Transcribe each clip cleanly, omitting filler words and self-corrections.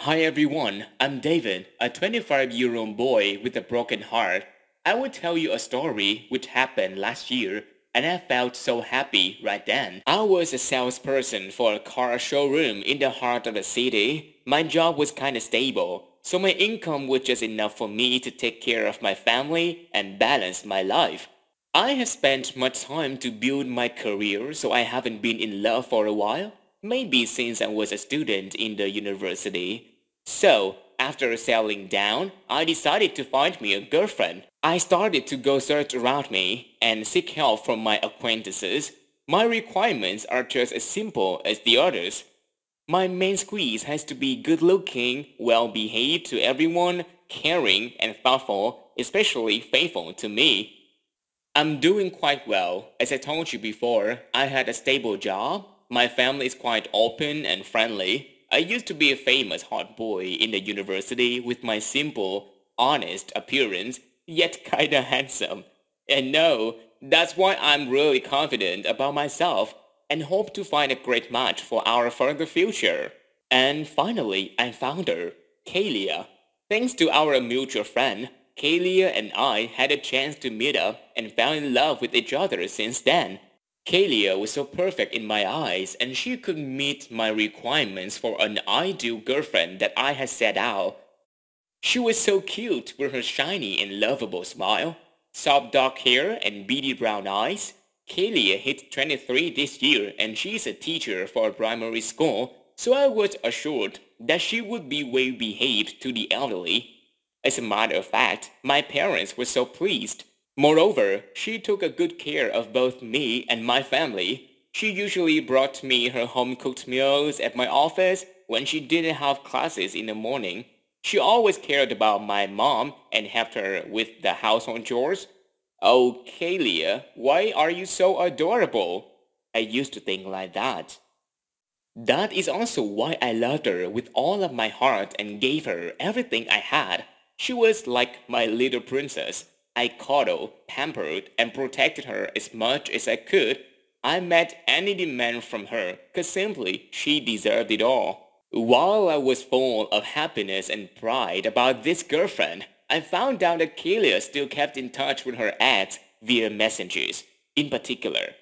Hi everyone, I'm David, a 25-year-old boy with a broken heart. I will tell you a story which happened last year and I felt so happy right then. I was a salesperson for a car showroom in the heart of the city. My job was kind of stable, so my income was just enough for me to take care of my family and balance my life. I have spent much time to build my career, so I haven't been in love for a while. Maybe since I was a student in the university. So, after settling down, I decided to find me a girlfriend. I started to go search around me and seek help from my acquaintances. My requirements are just as simple as the others. My main squeeze has to be good looking, well behaved to everyone, caring and thoughtful, especially faithful to me. I'm doing quite well. As I told you before, I had a stable job. My family is quite open and friendly. I used to be a famous hot boy in the university with my simple, honest appearance, yet kinda handsome. And no, that's why I'm really confident about myself and hope to find a great match for our further future. And finally, I found her, Kalia. Thanks to our mutual friend, Kalia and I had a chance to meet up and fell in love with each other since then. Kalia was so perfect in my eyes and she could meet my requirements for an ideal girlfriend that I had set out. She was so cute with her shiny and lovable smile, soft dark hair and beady brown eyes. Kalia hit 23 this year and she's a teacher for a primary school, so I was assured that she would be well behaved to the elderly. As a matter of fact, my parents were so pleased. Moreover, she took a good care of both me and my family. She usually brought me her home-cooked meals at my office when she didn't have classes in the morning. She always cared about my mom and helped her with the household chores. Oh, Kalia, why are you so adorable? I used to think like that. That is also why I loved her with all of my heart and gave her everything I had. She was like my little princess. I coddled, pampered, and protected her as much as I could. I met any demand from her, cause simply she deserved it all. While I was full of happiness and pride about this girlfriend, I found out that Kalia still kept in touch with her ex via messages. In particular,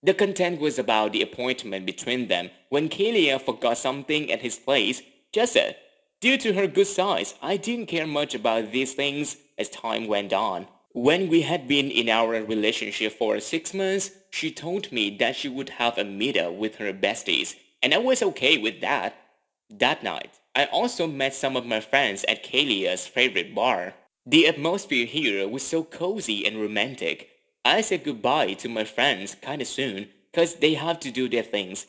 the content was about the appointment between them when Kalia forgot something at his place. Just said, due to her good size, I didn't care much about these things as time went on. When we had been in our relationship for 6 months, she told me that she would have a meetup with her besties, and I was okay with that. That night, I also met some of my friends at Kalia's favorite bar. The atmosphere here was so cozy and romantic. I said goodbye to my friends kinda soon, 'cause they have to do their things.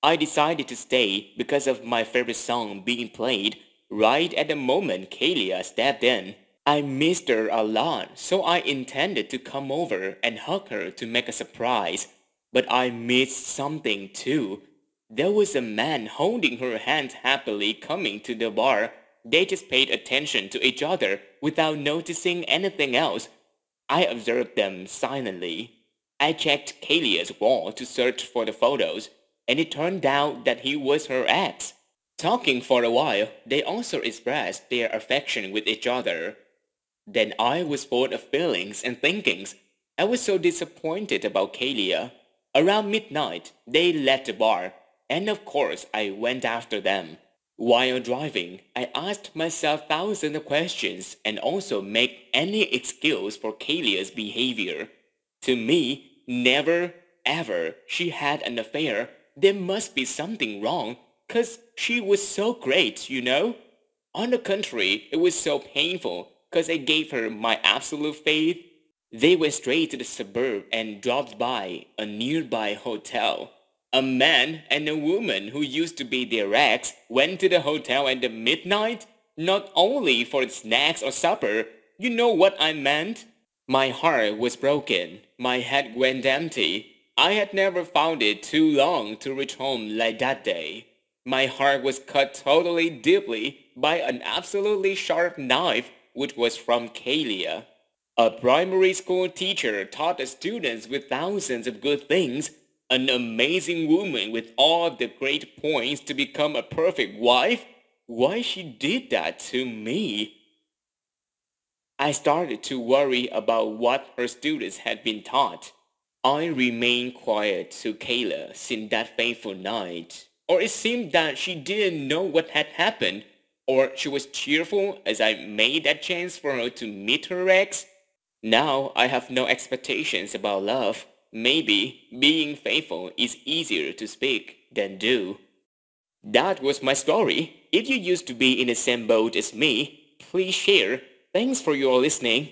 I decided to stay because of my favorite song being played right at the moment Kalia stepped in. I missed her a lot, so I intended to come over and hug her to make a surprise. But I missed something too. There was a man holding her hand happily coming to the bar. They just paid attention to each other without noticing anything else. I observed them silently. I checked Kalia's wall to search for the photos, and it turned out that he was her ex. Talking for a while, they also expressed their affection with each other. Then I was full of feelings and thinkings. I was so disappointed about Kalia. Around midnight, they left the bar, and of course I went after them. While driving, I asked myself thousands of questions and also made any excuse for Kalia's behavior. To me, never, ever she had an affair. There must be something wrong, 'cause she was so great, you know? On the contrary, it was so painful, 'cause I gave her my absolute faith. They went straight to the suburb and dropped by a nearby hotel. A man and a woman who used to be their ex went to the hotel at the midnight, not only for snacks or supper. You know what I meant? My heart was broken. My head went empty. I had never found it too long to reach home like that day. My heart was cut totally deeply by an absolutely sharp knife which was from Kalia. A primary school teacher taught the students with thousands of good things, an amazing woman with all of the great points to become a perfect wife. why she did that to me. I started to worry about what her students had been taught. I remained quiet to Kayla since that fateful night. Or it seemed that she didn't know what had happened, or she was cheerful as I made that chance for her to meet her ex. Now I have no expectations about love. Maybe being faithful is easier to speak than do. That was my story. If you used to be in the same boat as me, please share. Thanks for your listening.